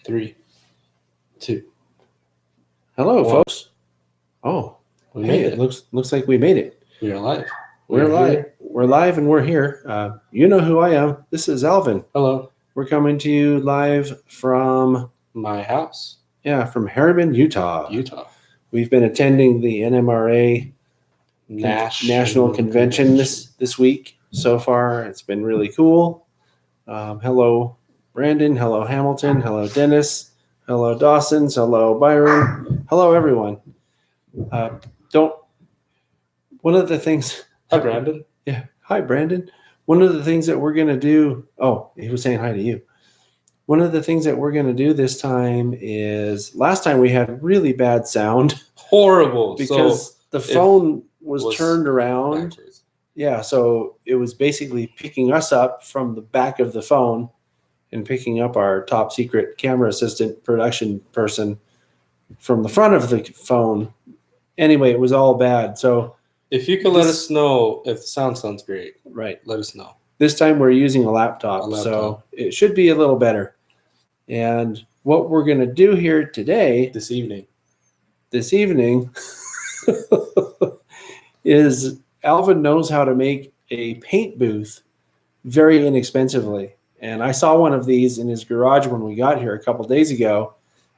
3, 2. Hello, One. folks. Oh, We hey, made it it. looks like we made it. We're alive. We're live. here. We're live and we're here. You know who I am. This is Alvin. Hello. We're coming to you live from My house, from Harriman, Utah. We've been attending the NMRA National Convention this week. So far, it's been really cool. Hello, Brandon. Hello, Hamilton. Hello, Dennis. Hello, Dawson's. Hello, Byron. Hello, everyone. One of the things. Hi, Brandon. Yeah. Hi, Brandon. One of the things that we're going to do. Oh, he was saying hi to you. One of the things that we're going to do this time is last time we had really bad sound. Horrible. Because the phone was turned around. Backwards. Yeah. So it was basically picking us up from the back of the phone and picking up our top secret camera assistant production person from the front of the phone. Anyway, it was all bad. So if you could let us know if the sound sounds great, right, let us know. This time we're using a laptop, so it should be a little better. And what we're going to do here today, this evening, is Alvin knows how to make a paint booth very inexpensively. And I saw one of these in his garage when we got here a couple days ago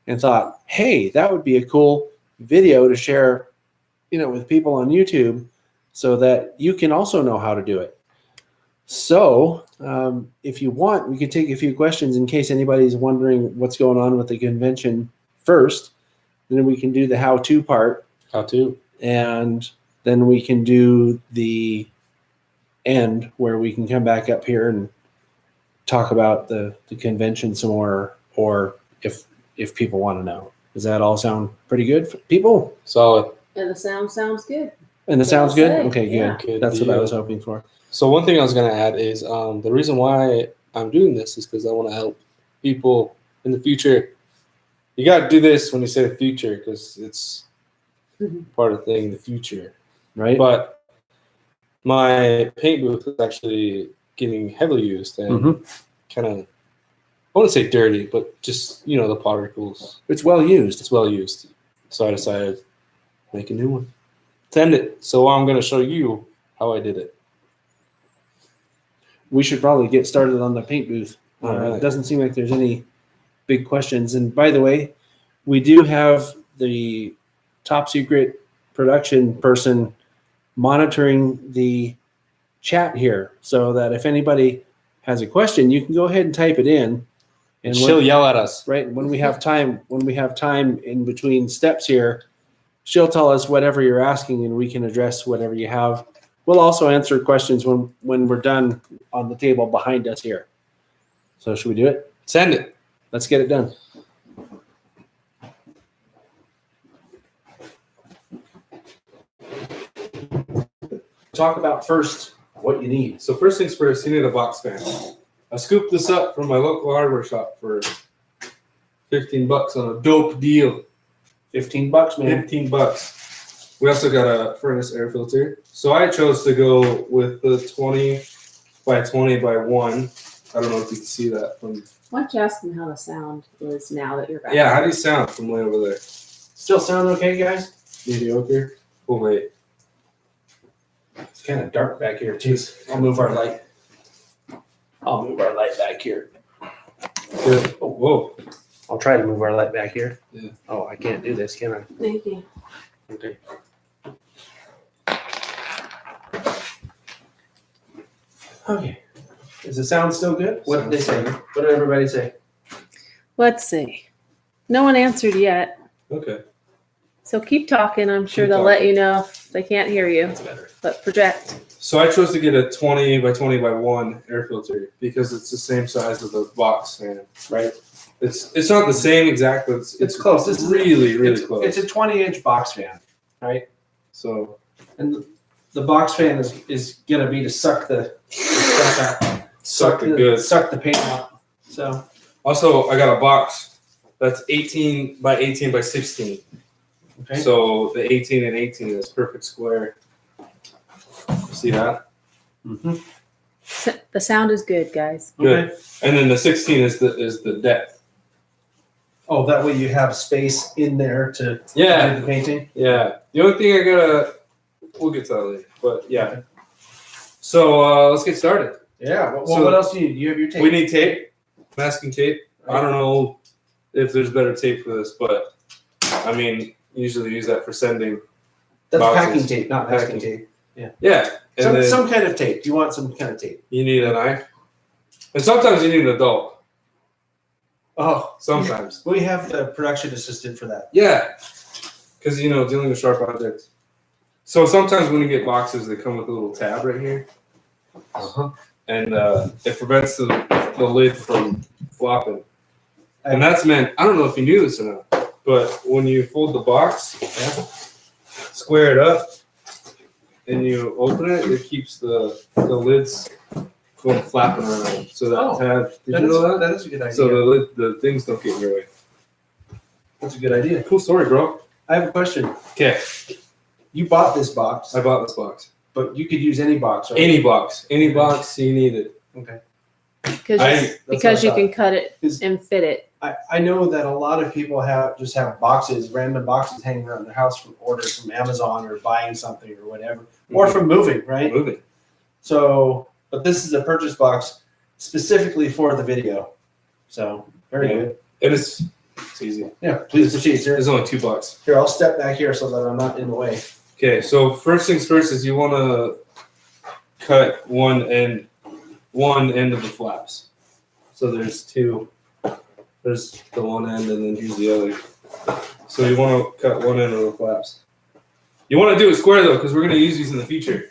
and thought, hey, that would be a cool video to share, with people on YouTube so that you can also know how to do it. So if you want, we could take a few questions in case anybody's wondering what's going on with the convention first. Then we can do the how-to part. How-to. And then we can do the end where we can come back up here and talk about the convention some more, or if people want to know. Does that all sound pretty good for people? Solid. And the sound sounds good. And the sound's good? Say. Okay, Yeah. good. That's what I was hoping for. So one thing I was going to add is the reason why I'm doing this is because I want to help people in the future. You got to do this when you say the future because it's part of the thing, the future. Right. But my paint booth is actually getting heavily used and kind of, I wouldn't say dirty, but just, the particles. It's well used. It's well used. So I decided to make a new one. Send it. So I'm going to show you how I did it. We should probably get started on the paint booth. Right. It doesn't seem like there's any big questions. And by the way, we do have the top secret production person monitoring the chat here so that if anybody has a question, you can go ahead and type it in. And she'll yell at us. Right. When we have time in between steps here, she'll tell us whatever you're asking and we can address whatever you have. We'll also answer questions when we're done on the table behind us here. So should we do it? Send it. Let's get it done. Talk about first what you need. So first things first, you need a box fan. I scooped this up from my local hardware shop for $15 on a dope deal. $15, man. $15. We also got a furnace air filter. So I chose to go with the 20 by 20 by 1. I don't know if you can see that from. Why don't you ask them how the sound is now that you're back? Yeah, how do you sound from way over there? Still sound okay, guys? Mediocre. Oh wait. It's kind of dark back here too. I'll move our light back here. Good. Oh, whoa. I'll try to move our light back here. Yeah. Oh, I can't do this, can I? Thank you. Okay. Okay. Is the sound still good? What did they say? What did everybody say? Let's see. No one answered yet. Okay. So keep talking. I'm sure Keep they'll talking. let you know if they can't hear you. That's better. But project. So I chose to get a 20 by 20 by 1 air filter because it's the same size as the box fan. Right. It's not the same exact, but it's close. This is really close. It's a 20-inch box fan, right? So And the box fan is gonna be to suck the stuff out. suck the good. Suck the paint out. So Also, I got a box that's 18 by 18 by 16. okay. So the 18 and 18 is perfect square. See that? The sound is good, guys. Good. Okay. And then the 16 is the depth. Oh, that way you have space in there to Yeah. do the painting. Yeah. The only thing we'll get to that later. But yeah. Okay. So let's get started. Yeah. Well, So what else do you need? You have your tape. We need tape, masking tape. I don't know if there's better tape for this, but I mean, usually use that for sending. That's boxes. packing tape, not masking tape. Yeah. And then Some kind of tape. You want some kind of tape. you need a knife. And sometimes you need an adult. Oh, Sometimes. we have the production assistant for that. Yeah. Because, dealing with sharp objects. So sometimes when you get boxes, they come with a little tab right here. Uh-huh. And it prevents the lid from flopping. And that's meant, I don't know if you knew this or not, but when you fold the box, square it up, and you open it, it keeps the lids from flapping around. So that tab, did you know that? That is a good idea. So the things don't get in your way. That's a good idea. Cool story, bro. I have a question. Okay, You bought this box, I bought this box. but you could use any box, right? Any box you need it. Okay. Because you can cut it Is- and fit it. I know that a lot of people have boxes, random boxes hanging around their house from orders from Amazon or buying something or whatever, or from moving, right? Moving. So, but this is a purchase box specifically for the video. So, very good. And it's easy. Yeah, please proceed, sir. It's only $2. Here, I'll step back here so that I'm not in the way. Okay, so first things first is you want to cut one end of the flaps. So there's two. There's the one end, and then here's the other. So you want to cut one end of the flaps. You want to do it square though, because we're going to use these in the future.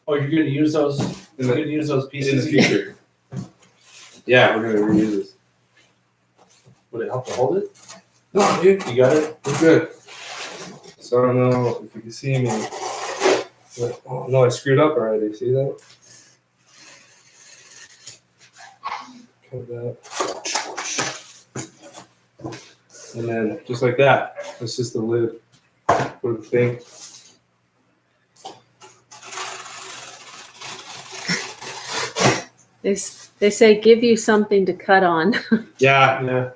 Oh, you're going to use those? In You're going to use those the pieces future. Yeah, we're going to reuse this. Would it help to hold it? No, dude, You got it? we're good. So I don't know if you can see me. But, oh no, I screwed up already. See that? Cut that. And then just like that. That's just the lid for the thing. They say give you something to cut on. Yeah.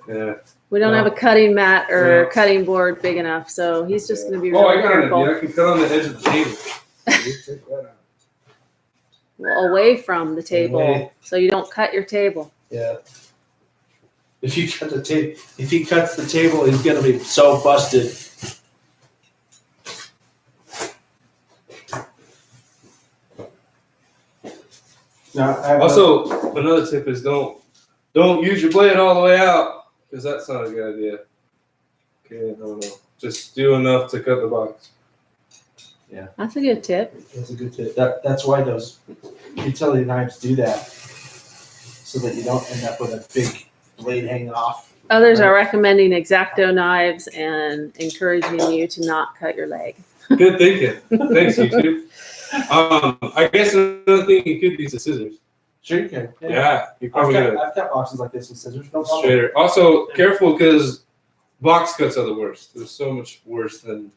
We don't have a cutting mat or cutting board big enough, so he's just going to be Oh, I really got an careful. idea. I can cut on the edge of the table. Check that out. Well, away from the table, Away. so you don't cut your table. Yeah. If he cuts the table, he's going to be so busted. Now, Also, another tip is don't use your blade all the way out, because that's not a good idea. Okay, no. Just do enough to cut the box. That's a good tip. that's a good tip. That's why those utility knives do that, so that you don't end up with a big blade hanging off. Others are recommending X-Acto knives and encouraging you to not cut your leg. Good thinking. Thanks, YouTube. I guess another thing you could use is scissors. Sure you can. Yeah, you probably could. I've got boxes like this with scissors. No problem. Straighter. Also, careful because box cuts are the worst. They're so much worse than.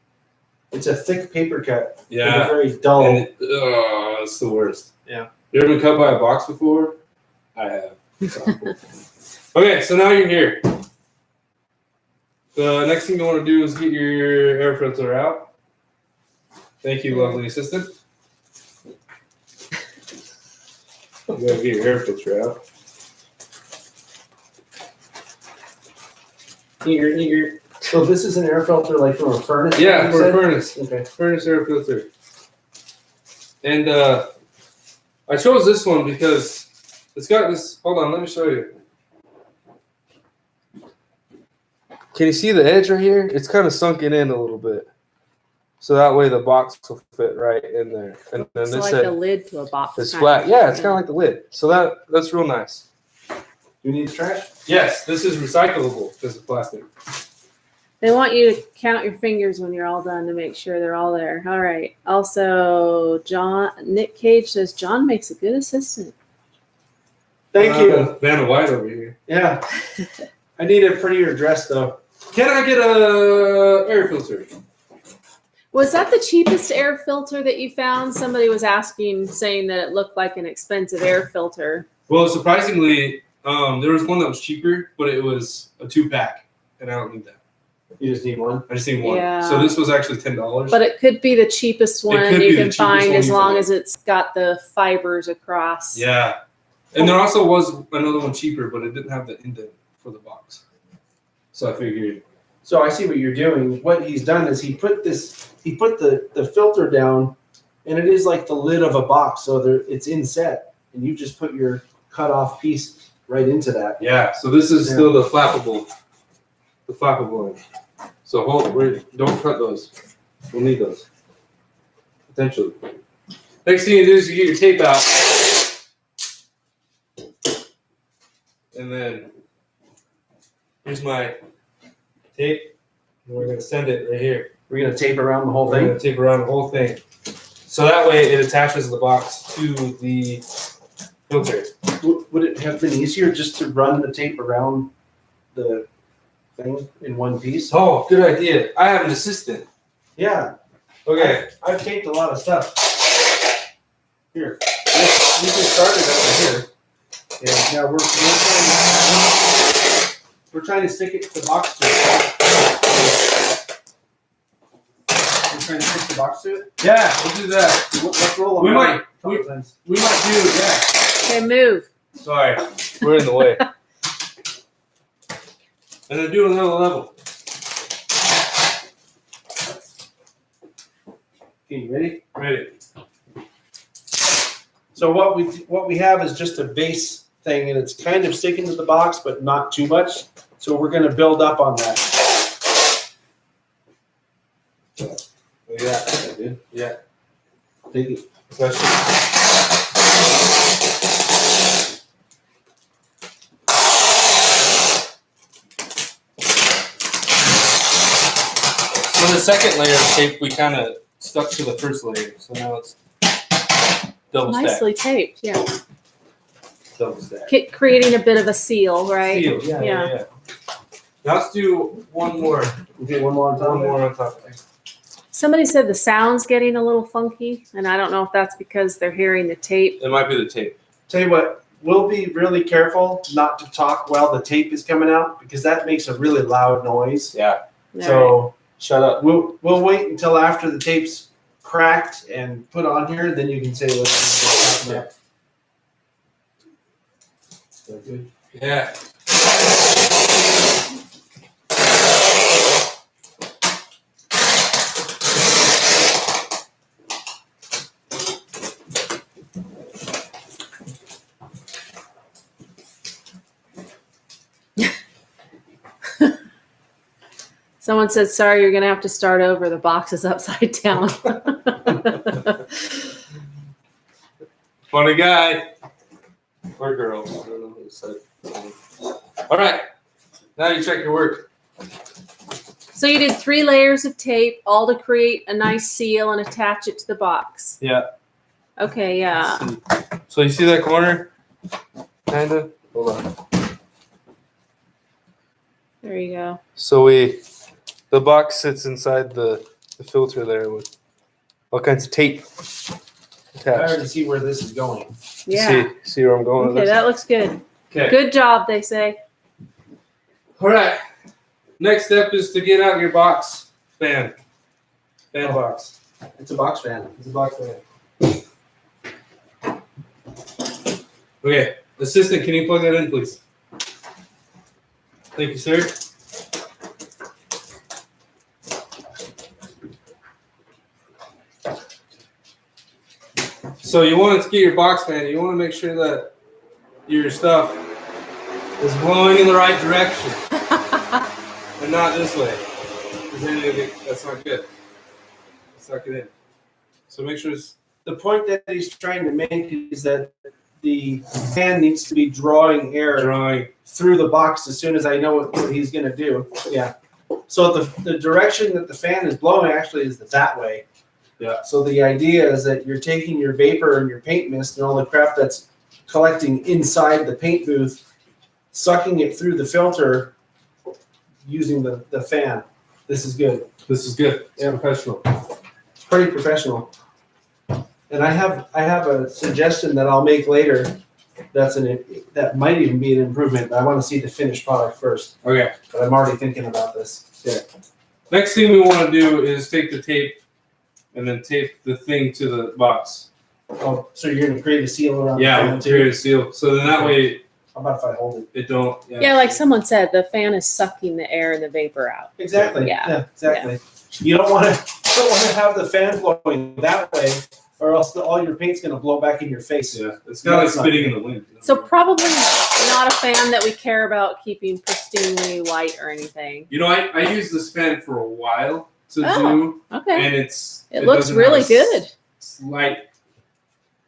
It's a thick paper cut. With a Yeah. very dull. It's the worst. Yeah. You ever been cut by a box before? I have. It's awful. Okay, so now you're here. The next thing you want to do is get your air filter out. Thank you, lovely assistant. You gotta get your air filter out. So this is an air filter like from a furnace? Yeah, you for a said? furnace. Okay. Furnace air filter. And I chose this one because it's got this. Hold on, let me show you. Can you see the edge right here? It's kind of sunken in a little bit. So that way the box will fit right in there. And then It's this like side a lid to a box. is kind flat. of. Yeah, it's kind of like the lid. So that's real nice. Do you need trash? Yes, this is recyclable because of plastic. They want you to count your fingers when you're all done to make sure they're all there. All right. Also, Nick Cage says John makes a good assistant. Thank you. Vanna White over here. Yeah. I need a prettier dress though. Can I get a air filter? Was that the cheapest air filter that you found? Somebody was asking, saying that it looked like an expensive air filter. Well, surprisingly, there was one that was cheaper, but it was a 2-pack. and I don't need that. You just need one. I just need one. Yeah. So this was actually $10. But it could be the cheapest one could you be the can cheapest find one as you long can as it's got the fibers across. Yeah. And there also was another one cheaper, but it didn't have the indent for the box. So I figured. So I see what you're doing. What he's done is he put the filter down, and it is like the lid of a box, so it's inset, and you just put your cut off piece right into that. Yeah. So this is still the flappable one. So don't cut those. We'll need those. Potentially. Next thing you do is you get your tape out. And then here's my tape. And we're gonna send it right here. We're gonna tape around the whole We're thing. gonna tape around the whole thing. So that way it attaches the box to the filter. Would it have been easier just to run the tape around the thing in one piece? Oh, good idea. I have an assistant. Yeah. Okay. I've taped a lot of stuff. Here. You can start it over here. And now we're trying to stick it to the box to it. We're trying to stick the box to it? Yeah, we'll do that. Let's roll We them might- a couple times. We might do, yeah. Okay, move. Sorry, we're in the way. And then do another level. Okay, you ready? Ready. So what we have is just a base thing, and it's kind of sticking to the box, but not too much. So we're going to build up on that. Yeah, dude. Yeah. Take it. So the second layer of tape, we kind of stuck to the first layer. So now it's double stack. Nicely taped, yeah. Double stack. Creating a bit of a seal, right? Seal. Yeah. Now let's do one more. Okay, one more on top. One more on top. Somebody said the sound's getting a little funky, and I don't know if that's because they're hearing the tape. It might be the tape. Tell you what, we'll be really careful not to talk while the tape is coming out, because that makes a really loud noise. Yeah. So Shut up. we'll wait until after the tape's cracked and put on here, then you can say what you're talking about. Is that good? Yeah. Someone said, sorry, you're going to have to start over. The box is upside down. Funny guy. Or girl. I don't know who said. All right. Now you check your work. So you did 3 layers of tape, all to create a nice seal and attach it to the box. Yeah. Okay, yeah. So you see that corner? Kinda. Hold on. There you go. So the box sits inside the filter there with all kinds of tape I attached. already see where this is going. Yeah. See where I'm going with Okay, this? that looks good. Okay. Good job, they say. All right. Next step is to get out your box fan. Fan box. It's a box fan. It's a box fan. Okay. Assistant, can you plug that in, please? Thank you, sir. So you want to get your box fan. You want to make sure that your stuff is blowing in the right direction and not this way. Because then that's not good. Suck it in. So make sure it's The point that he's trying to make is that the fan needs to be drawing air drawing. through the box as soon as I know what he's going to do. Yeah. So the direction that the fan is blowing actually is that way. Yeah. So the idea is that you're taking your vapor and your paint mist and all the crap that's collecting inside the paint booth, sucking it through the filter using the fan. This is good. This is good. It's Yeah. professional. It's pretty professional. And I have a suggestion that I'll make later that might even be an improvement. But I want to see the finished product first. Okay. But I'm already thinking about this. Yeah. Next thing we want to do is take the tape and then tape the thing to the box. Oh, so you're gonna create a seal around Yeah, the we'll fan too? create a seal. So then that way How about if I hold it? it don't. Yeah, like someone said, the fan is sucking the air and the vapor out. Exactly. Yeah. Exactly. You don't want to have the fan blowing that way, or else all your paint's gonna blow back in your face. Yeah, it's kind of like spitting in the wind. So probably not a fan that we care about keeping pristinely white or anything. You know, I used this fan for a while to do, Okay. and It looks doesn't really have a good. Slight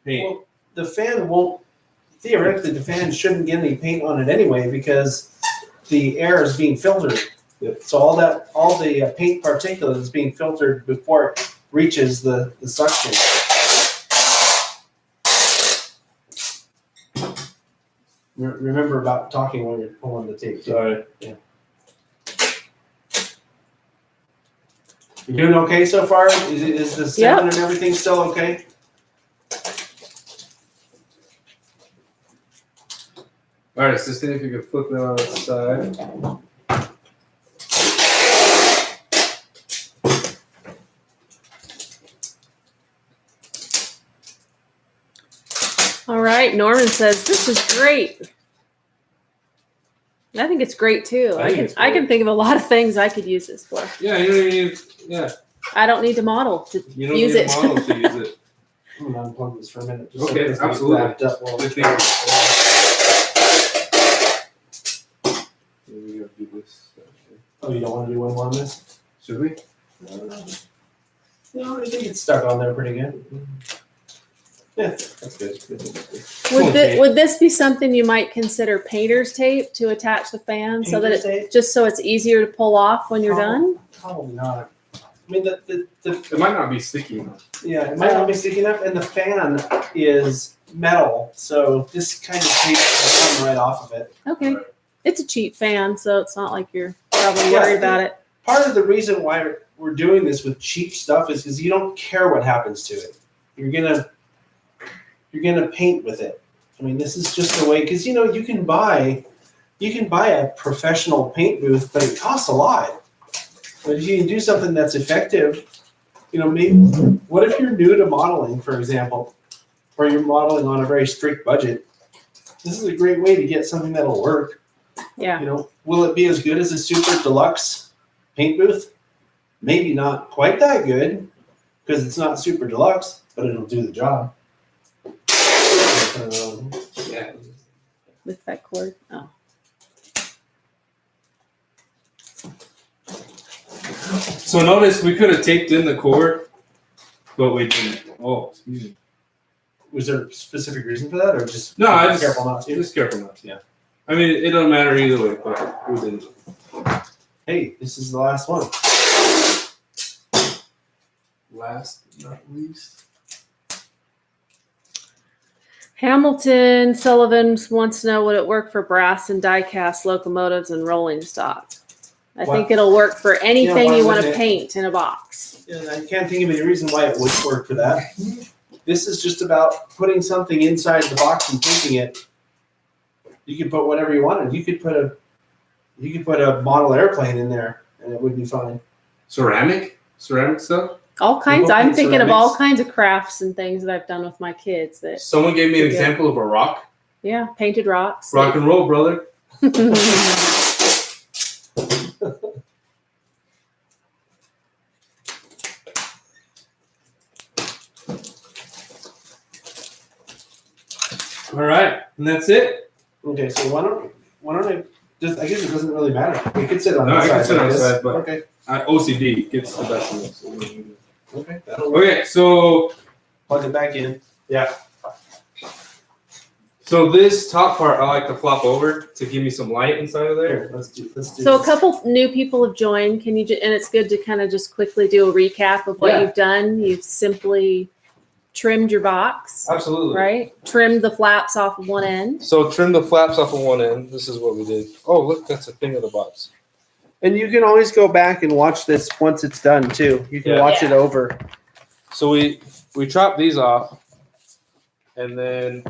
paint. Well, the fan won't. Theoretically, the fan shouldn't get any paint on it anyway because the air is being filtered. So all the paint particulate is being filtered before it reaches the suction. Remember about talking when you're pulling the tape. Sorry. Yeah. You doing okay so far? Is the sound and everything still okay? All right, so see if you can flip it on its side. All right. Norman says this is great. I think it's great too. I can think of a lot of things I could use this for. Yeah, you don't even need. Yeah. I don't need to model to You don't use need it. a model to use it. I'm gonna unplug this for a minute. Okay, it's absolutely. wrapped up while I we think- try. We gotta do this. Oh, you don't want to do one more on this? Should we? No, I think it's stuck on there pretty good. Yeah, that's good. Would this be something you might consider painter's tape to attach the fan so that Painter's tape? just so it's easier to pull off when you're done? Probably not. I mean, It might not be sticky enough. yeah, it might not be sticky enough, and the fan is metal, so this kind of tape will come right off of it. Okay. It's a cheap fan, so it's not like you're probably worried about it. Part of the reason why we're doing this with cheap stuff is because you don't care what happens to it. You're gonna paint with it. I mean, this is just a way because you can buy a professional paint booth, but it costs a lot. But if you can do something that's effective, maybe what if you're new to modeling, for example, or you're modeling on a very strict budget? This is a great way to get something that'll work. Yeah. Will it be as good as a super deluxe paint booth? Maybe not quite that good because it's not super deluxe, but it'll do the job. Yeah. With that cord. Oh. So notice we could have taped in the cord, but we didn't. Oh, excuse me. Was there a specific reason for that, or just No, I just careful not to? Just careful not to. Yeah. I mean, it doesn't matter either way, but we didn't. Hey, this is the last one. Last but not least. Hamilton Sullivan wants to know would it work for brass and die-cast locomotives and rolling stock? I think it'll work for anything why you want to wouldn't it? paint in a box. And I can't think of any reason why it wouldn't work for that. This is just about putting something inside the box and painting it. You could put whatever you wanted. You could put a model airplane in there, and it would be fine. Ceramic stuff. All kinds. People I'm paint thinking of all ceramics. kinds of crafts and things that I've done with my kids. That Someone gave me an Yeah. example of a rock. yeah, painted rocks. Rock and roll, brother. All right, and that's it. Okay, so why don't I just? I guess it doesn't really matter. We could sit on No, this I side. can sit on like this this. side, but- okay, OCD gets the best of this. okay, that'll work. Okay, so Plug it back in. this top part I like to flop over to give me some light inside of there. Here, let's do. So a this. couple new people have joined. Can you? And it's good to kind of just quickly do a recap of what Yeah. you've done. You've simply trimmed your box, Absolutely. right? Trimmed the flaps off of one end. So trim the flaps off of one end. This is what we did. Oh, look, that's a thing of the box. And you can always go back and watch this once it's done too. You can Yeah. watch it over. So we chopped these off, and then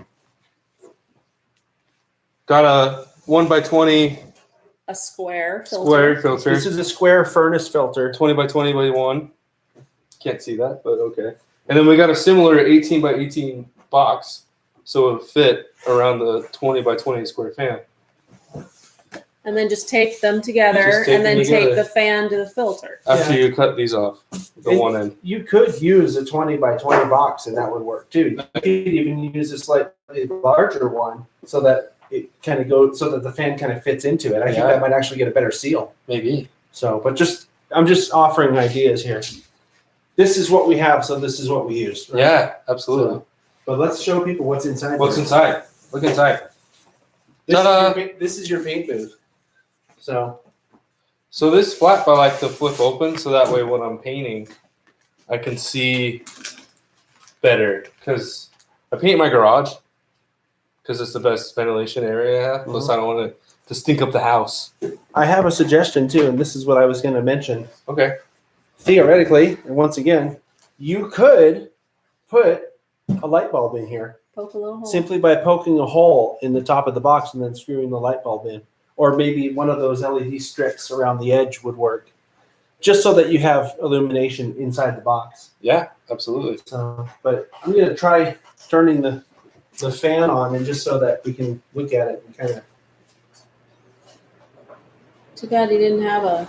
Got a 1x20 A square filter. square filter. This is a square furnace filter. 20x20x1. Can't see that, but okay. And then we got a similar 18x18 box, so it would fit around the 20x20 square fan. And then just tape them together, and then tape the fan to the filter. After you cut these off, the one end. You could use a 20x20 box, and that would work too. You could even use a slightly larger one so that it kind of goes, so that the fan kind of fits into it. I think that might actually get a better seal. Maybe. So, but I'm just offering ideas here. This is what we have, so this is what we use. Right? Yeah, absolutely. So, but let's show people what's inside. What's inside? Look inside. This is your paint booth. So this flap I like to flip open so that way when I'm painting, I can see better. Because I paint my garage because it's the best ventilation area I have. Plus I don't want it to stink up the house. I have a suggestion too, and this is what I was going to mention. Okay. Theoretically, and once again, you could put a light bulb in here. Poke a little hole. Simply by poking a hole in the top of the box and then screwing the light bulb in. Or maybe one of those LED strips around the edge would work. Just so that you have illumination inside the box. Yeah, absolutely. So, but I'm going to try turning the fan on, and just so that we can look at it and kind of. Too bad he didn't have a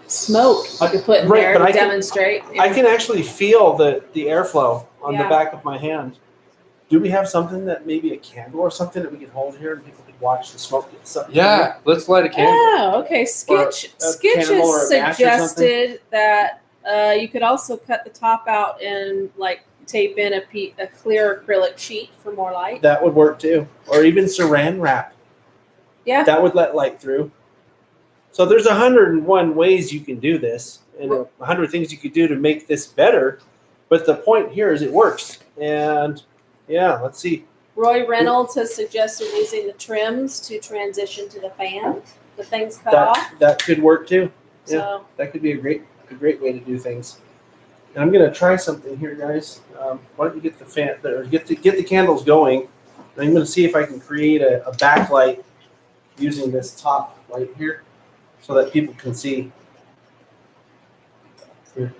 smoke you could put in there to demonstrate. I can actually feel the airflow on the back of my hand. Do we have something that maybe a candle or something that we could hold here and people could watch the smoke? Yeah, let's light a candle. Oh, okay. Skitch has suggested that you could also cut the top out and like tape in a clear acrylic sheet for more light. That would work too. Or even saran wrap. Yeah. That would let light through. So there's 101 ways you can do this, and 100 things you could do to make this better. But the point here is it works. And yeah, let's see. Roy Reynolds has suggested using the trims to transition to the fan. The things cut off. That could work too. Yeah, So that could be a great way to do things. And I'm gonna try something here, guys. Why don't you get the fan or get the candles going? And I'm gonna see if I can create a backlight using this top light here, so that people can see. Here.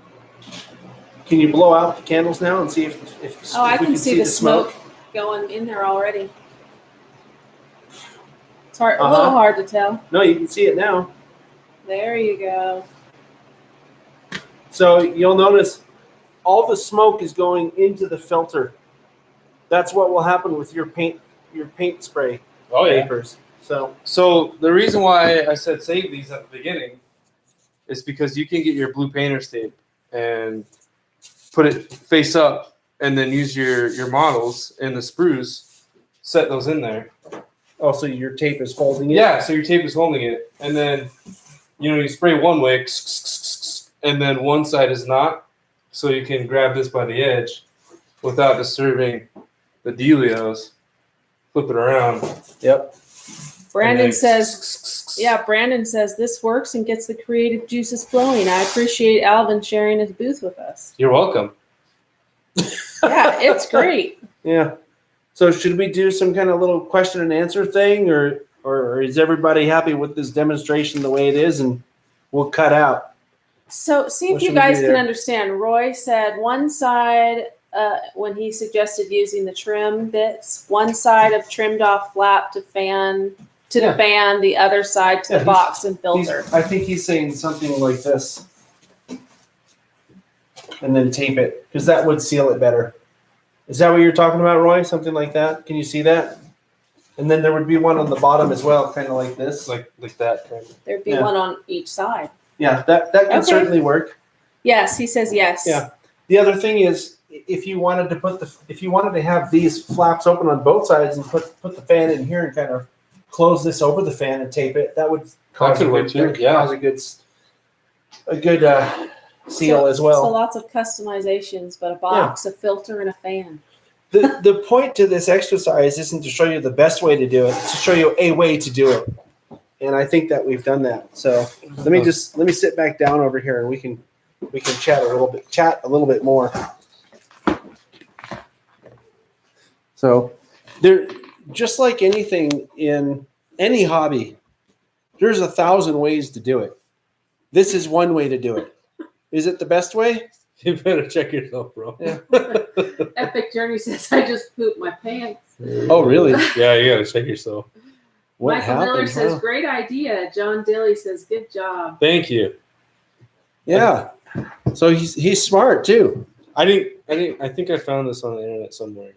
Can you blow out the candles now and see if I we can see the smoke going in there already. It's a little hard to tell. No, you can see it now. There you go. So you'll notice all the smoke is going into the filter. That's what will happen with your paint spray papers. So the reason why I said save these at the beginning is because you can get your blue painter's tape and put it face up and then use your models and the sprues, set those in there. Oh, so your tape is holding it? Yeah, so your tape is holding it. And then, you spray one way and then one side is not. So you can grab this by the edge without disturbing the dealios. Flip it around. Yep. Brandon says this works and gets the creative juices flowing. I appreciate Alvin sharing his booth with us. You're welcome. Yeah, it's great. Yeah. So should we do some kind of little question and answer thing, or is everybody happy with this demonstration the way it is, and we'll cut out? So see if you guys can understand. Roy said one side, when he suggested using the trim bits, one side of trimmed off flap to fan to the fan, the other side to the box and filter. I think he's saying something like this. And then tape it, because that would seal it better. Is that what you're talking about, Roy? Something like that? Can you see that? And then there would be one on the bottom as well, kind of like this. Like that. There'd be one on each side. Yeah, that can certainly work. Yes, he says yes. Yeah. The other thing is, if you wanted to have these flaps open on both sides and put the fan in here and kind of close this over the fan and tape it, that would cause a good seal as well. So lots of customizations, but a box, a filter, and a fan. The point to this exercise isn't to show you the best way to do it; it's to show you a way to do it. And I think that we've done that. So let me sit back down over here, and we can chat a little bit more. So just like anything in any hobby, there's 1,000 ways to do it. This is one way to do it. Is it the best way? You better check yourself, bro. Yeah. Epic Journey says, I just pooped my pants. Oh, really? Yeah, you gotta check yourself. What Michael Miller happened? says, Huh? great idea. John Dilly says, good job. Thank you. Yeah. So he's smart too. I think I found this on the internet somewhere.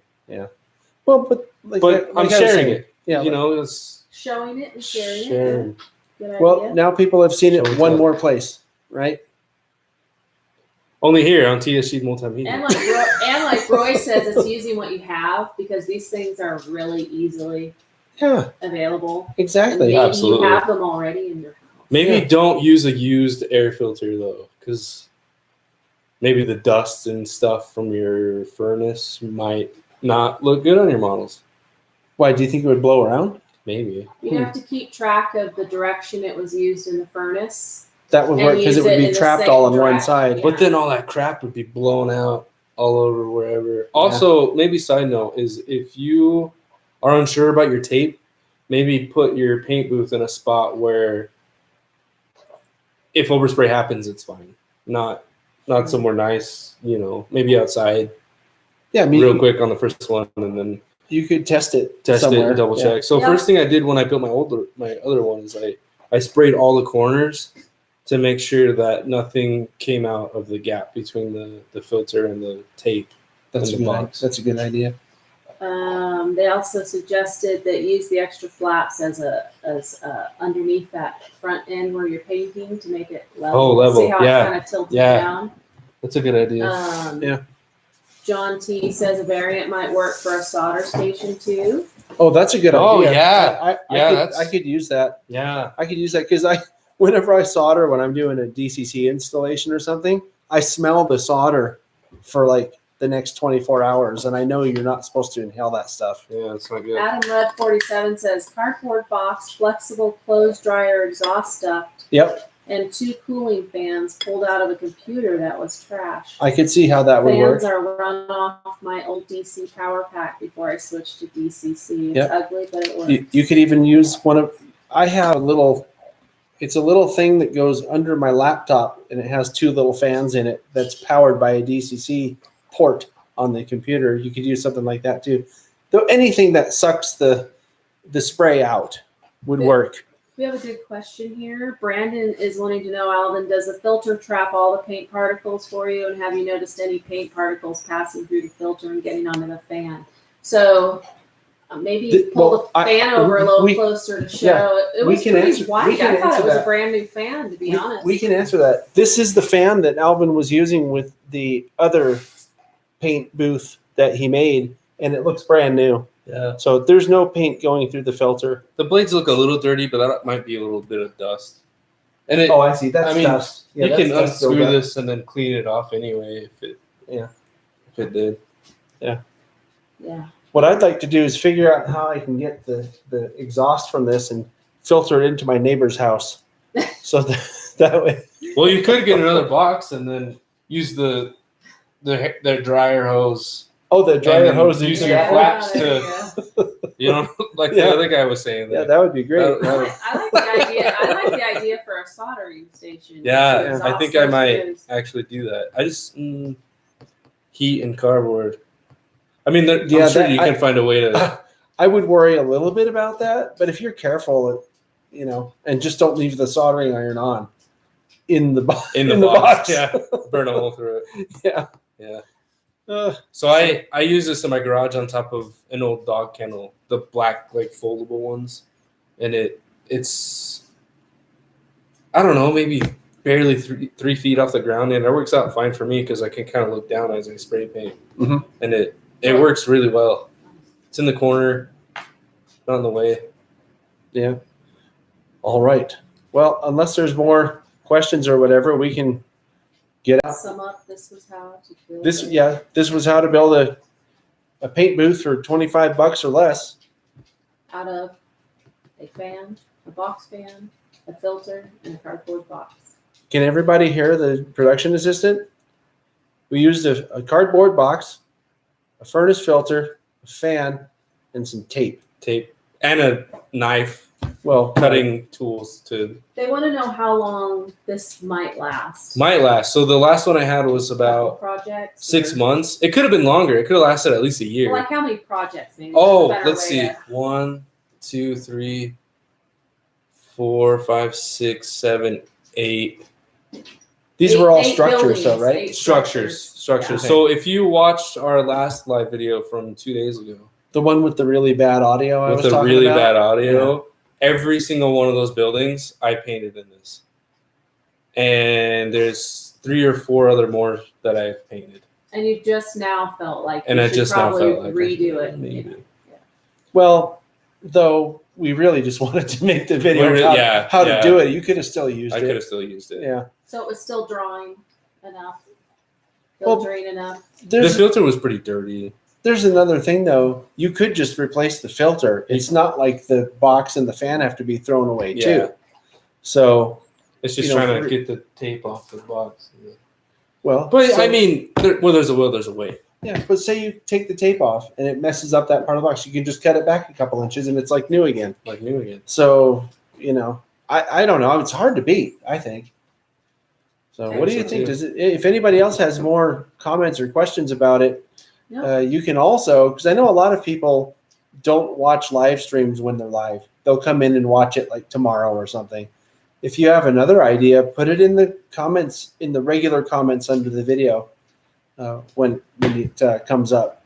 Well, but like I'm I was sharing saying, it. Yeah. You know, it's Showing it and sharing sharing. it. Good Well, idea. now people have seen it Show one it. more place, right? Only here on TSC Multimedia. And like Roy says, it's using what you have because these things are really easily Yeah, available. And exactly. maybe Absolutely. you have them already in your house. Maybe Yeah. don't use a used air filter though, because maybe the dust and stuff from your furnace might not look good on your models. Why do you think it would blow around? Maybe. You have to keep track of the direction it was used in the furnace. That would And work because it use would it be in the trapped same all on one direction, side. yeah. But then all that crap would be blown out all over wherever. Also, maybe side note is if you are unsure about your tape, maybe put your paint booth in a spot where if overspray happens, it's fine. Not somewhere nice, you know, maybe outside Yeah, I mean, real quick on the first one and then you could test it test somewhere. it and double Yeah. check. So Yeah. first thing I did when I built my other one is I sprayed all the corners to make sure that nothing came out of the gap between the filter and the tape. That's in a the good. box. That's a good idea. They also suggested that use the extra flaps as underneath that front end where you're painting to make it level. Oh, level. See how Yeah. it kind of tilted Yeah. down. That's a good idea. Yeah. John T says a variant might work for a solder station too. Oh, that's a good Oh, idea. yeah. Yeah, I could use that. Yeah. I could use that because whenever I solder when I'm doing a DCC installation or something, I smell the solder for like the next 24 hours, and I know you're not supposed to inhale that stuff. Yeah, it's not good. Adam Rudd 47 says cardboard box, flexible clothes dryer exhaust duct, Yep, and 2 cooling fans pulled out of a computer that was trash. I could see how that would work. Fans are run off my old DC power pack before I switched to DCC. It's Yep. ugly, but it works. You could even use one of. I have a little. It's a little thing that goes under my laptop, and it has 2 little fans in it. That's powered by a DCC port on the computer. You could use something like that too. Though anything that sucks the spray out would work. We have a good question here. Brandon is wanting to know, Alvin, does the filter trap all the paint particles for you? And have you noticed any paint particles passing through the filter and getting onto the fan? So maybe pull the fan over a little closer to show. Yeah, It we was can pretty answer- white. we can I thought it answer was a that. brand new fan, to be honest. We can answer that. This is the fan that Alvin was using with the other paint booth that he made, and it looks brand new. Yeah. So there's no paint going through the filter. The blades look a little dirty, but that might be a little bit of dust. And it, I see. That's I mean, dust. Yeah, you that's can dust unscrew buildup. this and then clean it off anyway if it did. Yeah. What I'd like to do is figure out how I can get the exhaust from this and filter it into my neighbor's house. So that way. Well, you could get another box and then use their dryer hose. Oh, the dryer then hose. use into your that. flaps there to- you go. You know, like Yeah. the other guy was saying. Yeah, That. that would be great. I like the idea. I like the idea for a soldering station. Yeah, Exhaust I think I those might goes. actually do that. I just heat and cardboard. I mean, I'm Yeah, sure that- you can find a way to. I would worry a little bit about that, but if you're careful, and just don't leave the soldering iron on in the box. In the box, yeah, burn a hole through it. Yeah. Yeah. So I use this in my garage on top of an old dog kennel, the black like foldable ones, and it's I don't know, maybe barely 3 feet off the ground, and it works out fine for me because I can kind of look down as I spray paint, and it works really well. It's in the corner, not in the way. Yeah. All right. Well, unless there's more questions or whatever, we can get out. Sum up. This was how to build This it. this was how to build a paint booth for $25 or less. Out of a fan, a box fan, a filter, and a cardboard box. Can everybody hear the production assistant? We used a cardboard box, a furnace filter, a fan, and some tape. tape and a knife, cutting tools to. They want to know how long this might last. Might last. So the last one I had was about projects 6 months. It could have been longer. It could have lasted at least a year. Well, like how many projects? Maybe. Oh, let's see. 1, 2, 3, 4, 5, 6, 7, 8. These were all Eight structures, though, buildings, right? 8 Structures. Yeah. So if you watched our last live video from 2 days ago, The one with the really bad audio I was with the talking really about? bad audio, every single one of those buildings I painted in this. And there's 3 or 4 other more that I've painted. And you just now felt like And you I should just now probably felt like redo it. maybe. Well, though we really just wanted to make the video We really- of yeah, how yeah. to do it. You could have still used I it. could have still used it. Yeah. So it was still drawing enough, Well, filtering enough. The filter was pretty dirty. There's another thing, though. You could just replace the filter. It's not like the box and the fan have to be thrown away, Yeah. too. So, It's just You know, trying to get the tape off the box. well. But so- I mean, there's a will, there's a way. Yeah, but say you take the tape off and it messes up that part of the box. You can just cut it back a couple inches and it's like new again. Like new again. So, I don't know. It's hard to beat, I think. So, what do you think? If anybody else has more comments or questions about it, No. you can also, because I know a lot of people don't watch live streams when they're live. They'll come in and watch it like tomorrow or something. If you have another idea, put it in the comments, in the regular comments under the video when it comes up.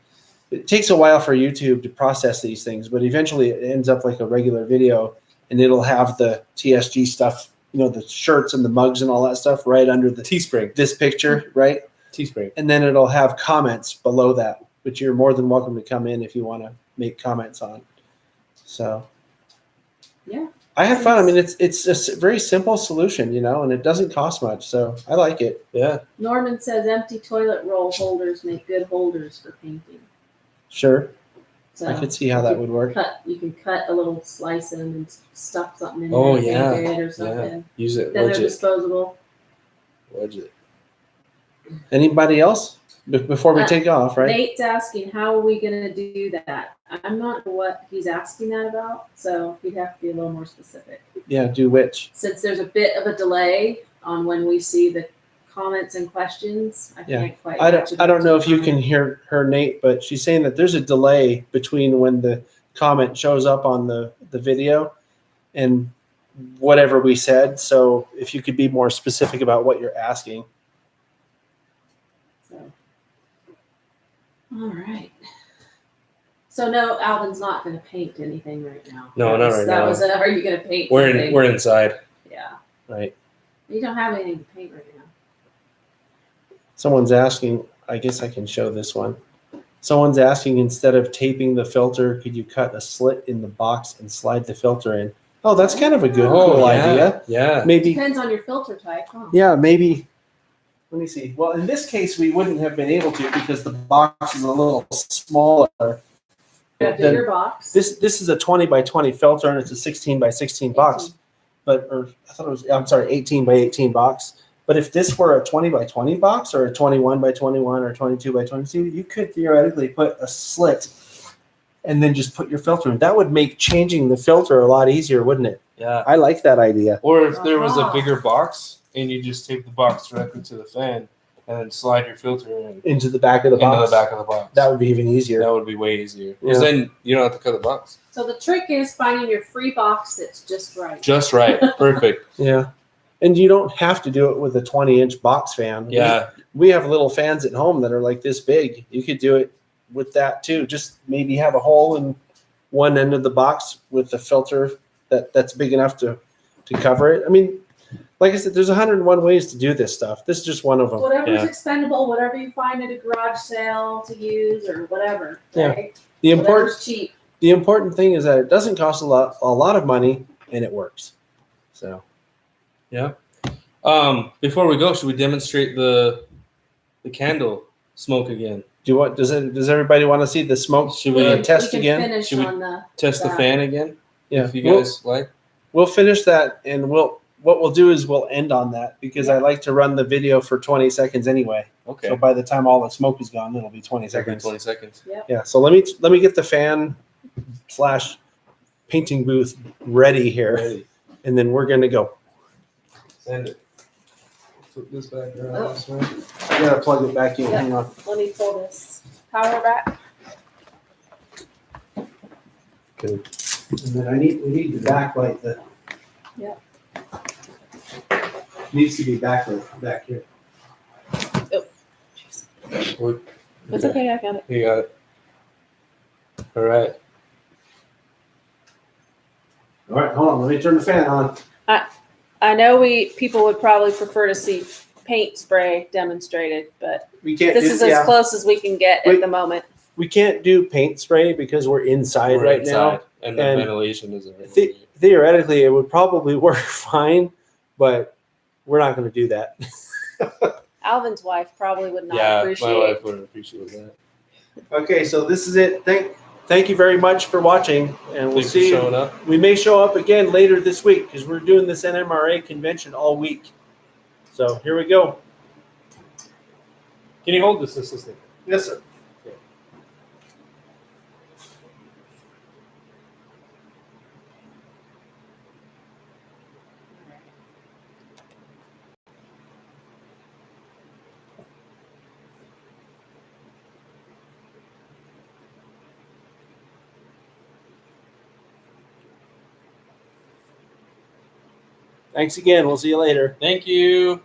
It takes a while for YouTube to process these things, but eventually it ends up like a regular video, and it'll have the TSG stuff, the shirts and the mugs and all that stuff right under the Teespring. this picture, right? Teespring. And then it'll have comments below that, which you're more than welcome to come in if you want to make comments on. So, Yeah. I had fun. I mean, it's a very simple solution, and it doesn't cost much. So I like it. Yeah. Norman says empty toilet roll holders make good holders for painting. Sure. So I could see how that would work. you can cut a little slice in and stuff something in Oh, there, yeah. paint it or something. Use it. Then Wedge they're it. disposable. Wedge it. Anybody else before we Uh, take off, right? Nate's asking, how are we going to do that? I'm not sure what he's asking that about, so he'd have to be a little more specific. Yeah, do which? Since there's a bit of a delay on when we see the comments and questions, I Yeah. can't quite. I match it don't up know to if you the can comment. hear her, Nate, but she's saying that there's a delay between when the comment shows up on the video and whatever we said. So if you could be more specific about what you're asking. So. All right. So no, Alvin's not going to paint anything right now. No, not right now. That was are you going to paint? We're something? we're inside. Yeah. Right. You don't have anything to paint right now. Someone's asking, I guess I can show this one. Someone's asking, instead of taping the filter, could you cut a slit in the box and slide the filter in? Oh, that's kind of a good, cool idea. Yeah. Maybe, Depends on your filter type, huh? yeah, maybe. Let me see. Well, in this case, we wouldn't have been able to because the box is a little smaller. A bigger box. This is a 20 by 20 filter and it's a 16 by 16 box. 18 by 18 box. But if this were a 20 by 20 box or a 21 by 21 or 22 by 22, you could theoretically put a slit and then just put your filter in. That would make changing the filter a lot easier, wouldn't it? Yeah. I like that idea. Or if there was a Uh-huh. bigger box and you just tape the box directly to the fan and then slide your filter in Into the back of the into box. the back of the box. That would be even easier. That would be way easier. Because Yeah. then you don't have to cut the box. So the trick is finding your free box that's just right. Just right. Perfect. Yeah. And you don't have to do it with a 20-inch box fan. Yeah. We have little fans at home that are like this big. You could do it with that too. Just maybe have a hole in one end of the box with the filter that's big enough to cover it. I mean, like I said, there's 101 ways to do this stuff. This is just one of them. Whatever's Yeah. expendable, whatever you find at a garage sale to use or whatever. Yeah. Right? The important Whatever's cheap. the important thing is that it doesn't cost a lot of money and it works. So Yeah. Before we go, should we demonstrate the candle smoke again? does everybody want to see the smoke Should we test can again? Finish Should we on the Test the that. fan again? Yeah. If you guys like. We'll finish that and what we'll do is we'll end on that because I like to run the video for 20 seconds anyway. Okay. So by the time all the smoke is gone, it'll be 20 Every seconds. 20 seconds. Yeah. So let me get the fan / painting booth ready here, Ready. and then we're gonna go. Send it. Flip this back around this way. I gotta plug it back in. Yeah. Hang on. Let me pull this power back. Okay. And then we need the backlight. Yep. Needs to be backlit back here. What- It's okay, I got it. You got it. All right. All right, hold on. Let me turn the fan on. I know people would probably prefer to see paint spray demonstrated, but We can't. this is as close as we can get Wait. at the moment. We can't do paint spray because we're inside We're right inside, now. and the and ventilation isn't really good. Theoretically, it would probably work fine, but we're not going to do that. Alvin's wife probably would not Yeah, appreciate. my wife wouldn't appreciate that. Okay, so this is it. Thank you very much for watching, and we'll Thanks for see showing you. up. We may show up again later this week because we're doing this NMRA convention all week. So here we go. Can you hold this assistant? Yes, sir. Thanks again. We'll see you later. Thank you.